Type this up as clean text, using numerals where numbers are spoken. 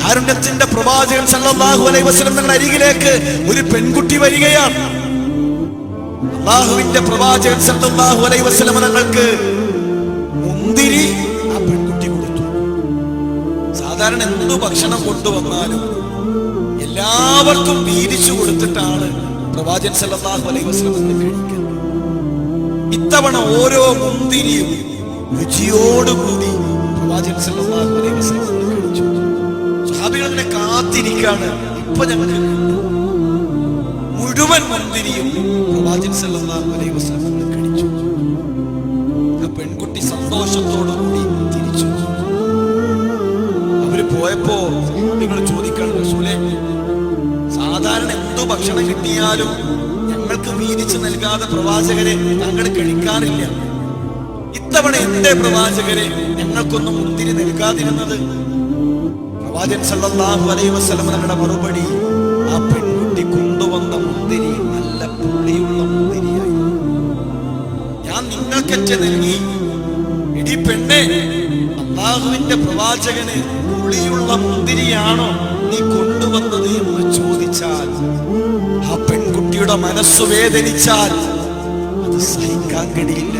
കാരുണ്യത്തിന്റെ പ്രവാചകൻ സല്ലല്ലാഹു അലൈഹി വസല്ലം തങ്ങളുടെ അരികിലേക്ക് ഒരു പെൺകുട്ടി വരികയാണ്. അല്ലാഹുവിന്റെ പ്രവാചകൻ സല്ലല്ലാഹു അലൈഹി വസല്ലം തങ്ങൾക്ക് മുന്തിരി ആ പെൺകുട്ടി കൊടുത്തു. സാധാരണ എന്തു ഭക്ഷണം കൊണ്ടുവന്നാലും എല്ലാവർക്കും വീതിച്ചു കൊടുത്തിട്ടാണ് പ്രവാചകൻ സല്ലല്ലാഹു അലൈഹി വസല്ലം കഴിക്കുന്നത്. ഇത്തവണ ഓരോ മുന്തിരിയും രുചിയോടുകൂടി പ്രവാചകൻ സല്ലല്ലാഹു അലൈഹി വസല്ലം കഴിച്ചു. സ്വഹാബികൾ അങ്ങനെ കാത്തിരിക്കാണ്, ഇപ്പൊ ഞങ്ങൾക്ക് മുഴുവൻ മുന്തിരിയും പ്രവാചകൻ സല്ലല്ലാഹു അലൈഹി വസല്ലം കഴിച്ചു. ആ പെൺകുട്ടി സന്തോഷത്തോടുകൂടി തിരിച്ചു. അവര് പോയപ്പോ നിങ്ങൾ ചോദിക്കണം, റസൂലേ, സാധാരണ എന്തു ഭക്ഷണം കിട്ടിയാലും ഞങ്ങൾക്ക് വീതിച്ചു നൽകാതെ പ്രവാചകരെ ഞങ്ങൾ കഴിക്കാറില്ല. ഇത്തവണ എന്തേ പ്രവാചകരെ ഞങ്ങൾക്കൊന്നും മുന്തിരി നൽകാതിരുന്നത്? പ്രവാചകൻ സല്ലല്ലാഹു അലൈഹി വസല്ലം തങ്ങളുടെ മറുപടി, ആ പെൺകുട്ടി കൊണ്ടുവന്ന മുന്തിരി നല്ല പുളിയുള്ള മുന്തിരിയായി. ഞാൻ നിങ്ങൾക്കറ്റ നൽകി. ഇടി പെണ്ണെ, അല്ലാഹുവിന്റെ പ്രവാചകന് പുളിയുള്ള മുന്തിരിയാണോ നീ കൊണ്ടുവന്നത് എന്ന് ചോദിച്ചാൽ, ആ പെൺകുട്ടിയുടെ മനസ്സു വേദനിച്ചാൽ അത് സഹിക്കാൻ കഴിയില്ല.